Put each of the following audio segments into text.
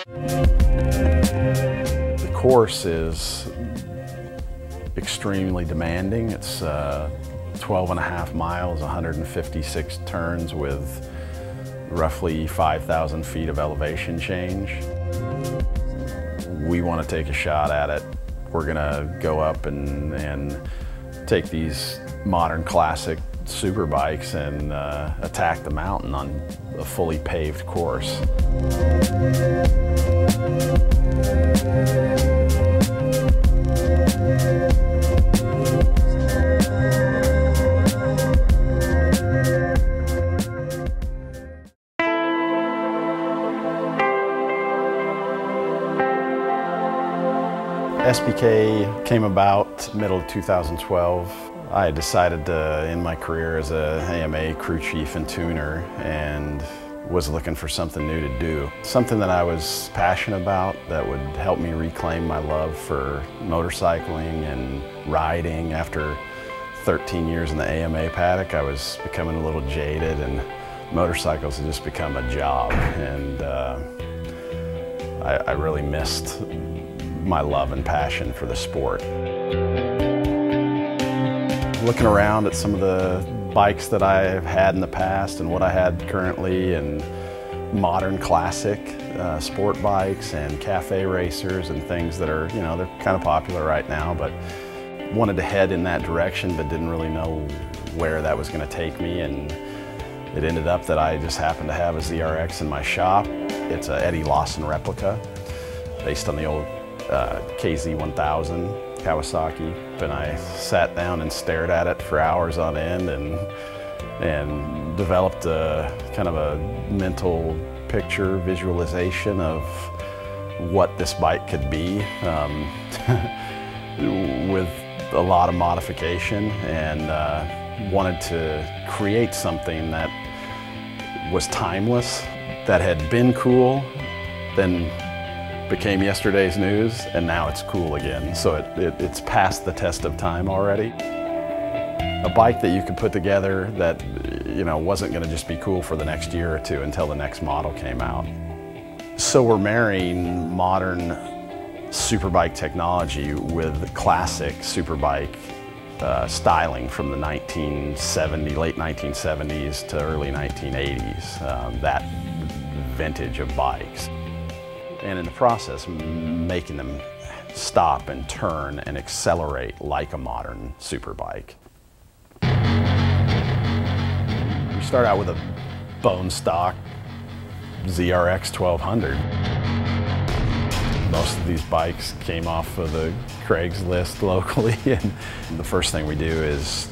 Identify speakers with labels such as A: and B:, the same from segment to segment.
A: The course is extremely demanding. It's 12.5 miles, 156 turns with roughly 5,000 feet of elevation change. We want to take a shot at it. We're going to go up and take these modern classic superbikes and attack the mountain on a fully paved course. SBK came about middle of 2012. I had decided to end my career as a AMA crew chief and tuner and was looking for something new to do. Something that I was passionate about that would help me reclaim my love for motorcycling and riding. After 13 years in the AMA paddock, I was becoming a little jaded and motorcycles had just become a job. And I really missed my love and passion for the sport. Looking around at some of the bikes that I've had in the past and what I had currently, and modern classic sport bikes and cafe racers and things that are, they're kind of popular right now, but wanted to head in that direction but didn't really know where that was going to take me. And it ended up that I just happened to have a ZRX in my shop. It's a Eddie Lawson replica based on the old KZ1000 Kawasaki, and I sat down and stared at it for hours on end and developed a kind of a mental picture visualization of what this bike could be with a lot of modification, and wanted to create something that was timeless, that had been cool, then became yesterday's news, and now it's cool again. So it's past the test of time already. A bike that you could put together that wasn't going to just be cool for the next year or two until the next model came out. So we're marrying modern superbike technology with classic superbike styling from the late 1970s to early 1980s, that vintage of bikes. And in the process, making them stop and turn and accelerate like a modern superbike. We start out with a bone stock ZRX1200. Most of these bikes came off of the Craigslist locally, and the first thing we do is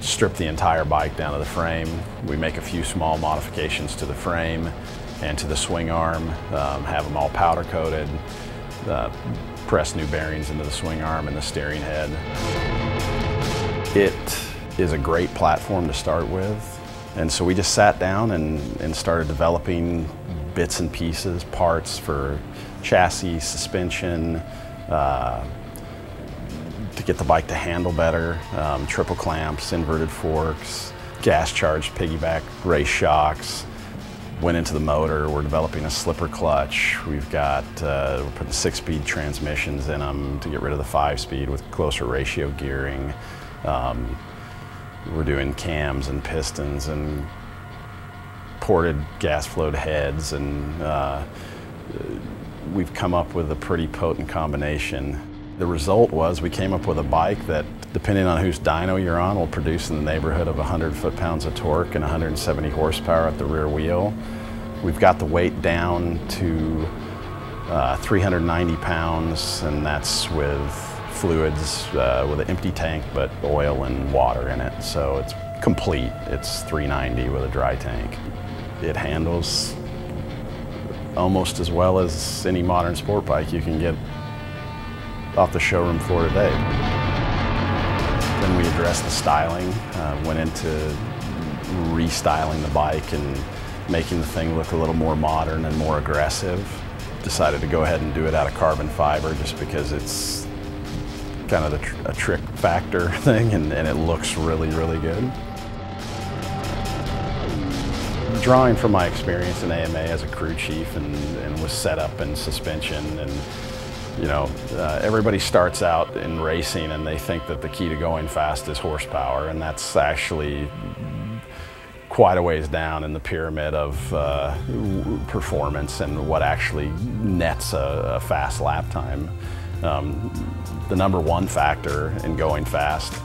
A: strip the entire bike down to the frame. We make a few small modifications to the frame and to the swing arm, have them all powder coated, press new bearings into the swing arm and the steering head. It is a great platform to start with, and so we just sat down and started developing bits and pieces, parts for chassis, suspension, to get the bike to handle better, triple clamps, inverted forks, gas-charged piggyback race shocks. Went into the motor. We're developing a slipper clutch. We've got, we're putting 6-speed transmissions in them to get rid of the 5-speed with closer ratio gearing. We're doing cams and pistons and ported gas-flowed heads, and we've come up with a pretty potent combination. The result was we came up with a bike that, depending on whose dyno you're on, will produce in the neighborhood of 100 foot-pounds of torque and 170 horsepower at the rear wheel. We've got the weight down to 390 pounds, and that's with fluids, with an empty tank, but oil and water in it. So it's complete. It's 390 with a dry tank. It handles almost as well as any modern sport bike you can get off the showroom floor today. Then we addressed the styling, went into restyling the bike and making the thing look a little more modern and more aggressive. Decided to go ahead and do it out of carbon fiber just because it's kind of a trick factor thing, and it looks really, really good. drawing from my experience in AMA as a crew chief and with setup and suspension, and you know, everybody starts out in racing and they think that the key to going fast is horsepower, and that's actually quite a ways down in the pyramid of performance and what actually nets a fast lap time. The number one factor in going fast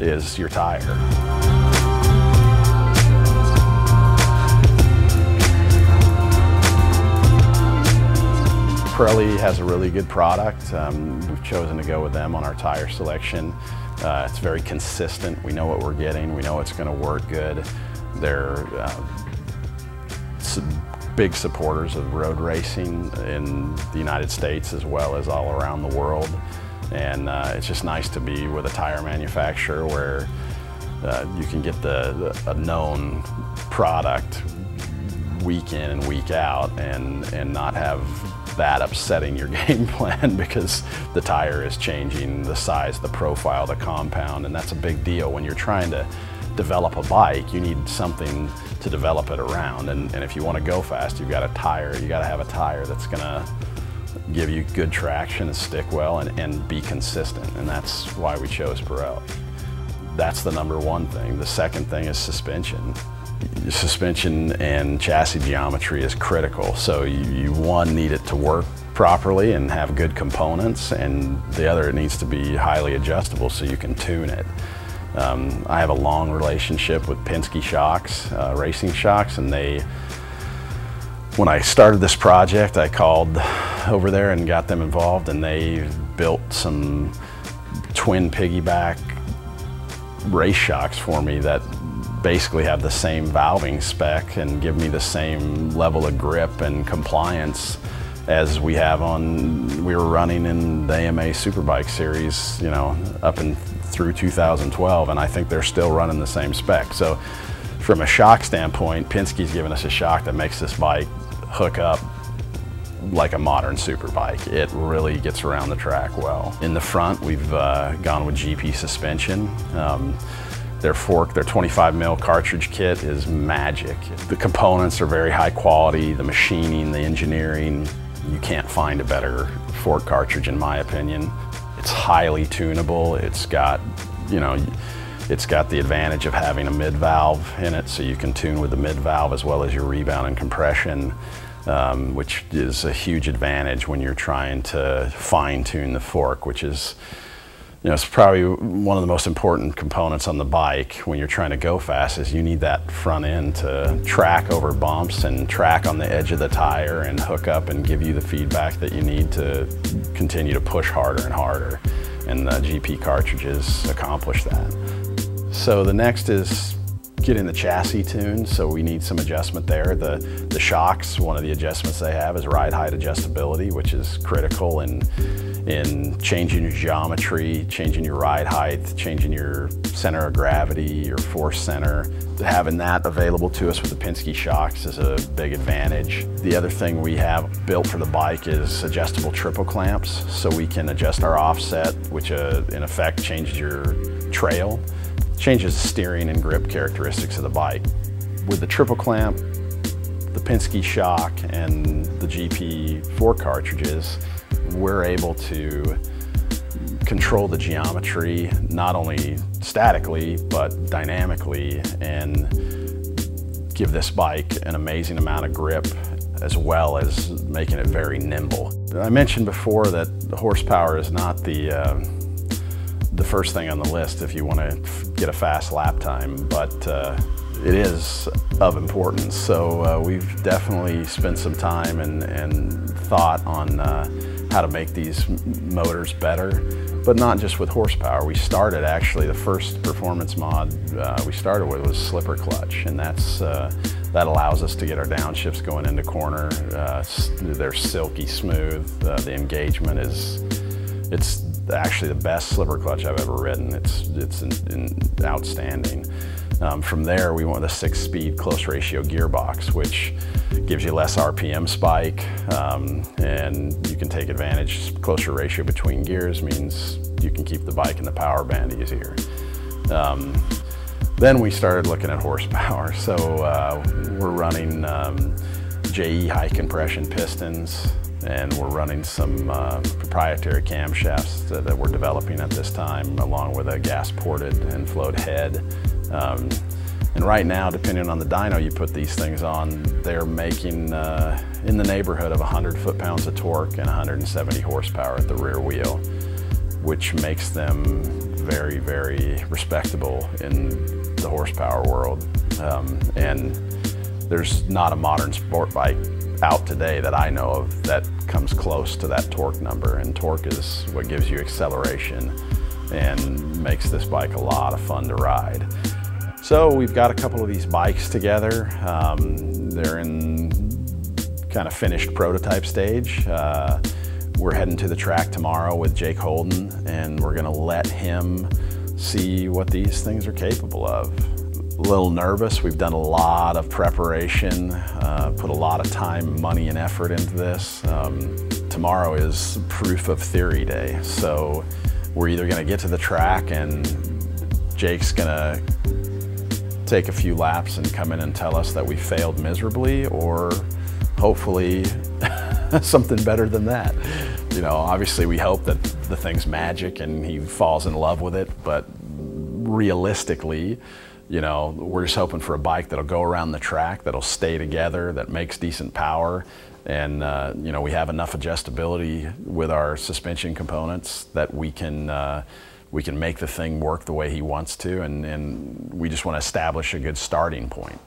A: is your tire. Pirelli has a really good product. We've chosen to go with them on our tire selection. It's very consistent. We know what we're getting. We know it's going to work good. They're big supporters of road racing in the United States as well as all around the world. And it's just nice to be with a tire manufacturer where you can get a known product week in and week out and not have that upsetting your game plan because the tire is changing, the size, the profile, the compound, and that's a big deal. When you're trying to develop a bike, you need something to develop it around, and if you want to go fast, you've got a tire. You got to have a tire that's going to give you good traction and stick well and be consistent, and that's why we chose Pirelli. That's the number one thing. The second thing is suspension. Suspension and chassis geometry is critical. So you one, need it to work properly and have good components, and the other, it needs to be highly adjustable so you can tune it. I have a long relationship with Penske shocks, racing shocks, and when I started this project, I called over there and got them involved, and they built some twin piggyback race shocks for me that basically have the same valving spec and give me the same level of grip and compliance as we were running in the AMA Superbike series, you know, up and through 2012, and I think they're still running the same spec. So from a shock standpoint, Penske's given us a shock that makes this bike hook up like a modern superbike. It really gets around the track well. In the front, we've gone with GP suspension. Their fork, their 25 mil cartridge kit is magic. The components are very high quality, the machining, the engineering. You can't find a better fork cartridge in my opinion. It's highly tunable. It's got, you know, it's got the advantage of having a mid valve in it, so you can tune with the mid valve as well as your rebound and compression, which is a huge advantage when you're trying to fine tune the fork, which is, you know, it's probably one of the most important components on the bike when you're trying to go fast. Is you need that front end to track over bumps and track on the edge of the tire and hook up and give you the feedback that you need to continue to push harder and harder. And the GP cartridges accomplish that. So the next is getting the chassis tuned, so we need some adjustment there. The shocks, one of the adjustments they have is ride height adjustability, which is critical in changing your geometry, changing your ride height, changing your center of gravity, your force center. Having that available to us with the Penske shocks is a big advantage. The other thing we have built for the bike is adjustable triple clamps, so we can adjust our offset, which in effect changes your trail, changes the steering and grip characteristics of the bike. With the triple clamp, the Penske shock, and the GP fork cartridges, we're able to control the geometry not only statically but dynamically and give this bike an amazing amount of grip as well as making it very nimble. I mentioned before that horsepower is not the first thing on the list if you want to get a fast lap time, but it is of importance. So we've definitely spent some time and thought on how to make these motors better, but not just with horsepower. We started actually, the first performance mod we started with was slipper clutch, and that allows us to get our downshifts going into corner. They're silky smooth. The engagement it's actually the best slipper clutch I've ever ridden. It's outstanding. From there, we went with a 6-speed close ratio gearbox, which gives you less RPM spike, and you can take advantage. Closer ratio between gears means you can keep the bike in the power band easier. Then we started looking at horsepower. So we're running JE high compression pistons, and we're running some proprietary camshafts that we're developing at this time, along with a gas-ported and flowed head. And right now, depending on the dyno you put these things on, they're making in the neighborhood of 100 foot-pounds of torque and 170 horsepower at the rear wheel, which makes them very, very respectable in the horsepower world. And there's not a modern sport bike out today that I know of that comes close to that torque number, and torque is what gives you acceleration and makes this bike a lot of fun to ride. So we've got a couple of these bikes together. They're in kind of finished prototype stage. We're heading to the track tomorrow with Jake Holden, and we're gonna let him see what these things are capable of. A little nervous. We've done a lot of preparation, put a lot of time, money, and effort into this. Tomorrow is proof of theory day, so we're either gonna get to the track and Jake's gonna take a few laps and come in and tell us that we failed miserably, or hopefully something better than that. You know, obviously we hope that the thing's magic and he falls in love with it, but realistically, you know, we're just hoping for a bike that'll go around the track, that'll stay together, that makes decent power, and you know, we have enough adjustability with our suspension components that we can make the thing work the way he wants to, and we just want to establish a good starting point.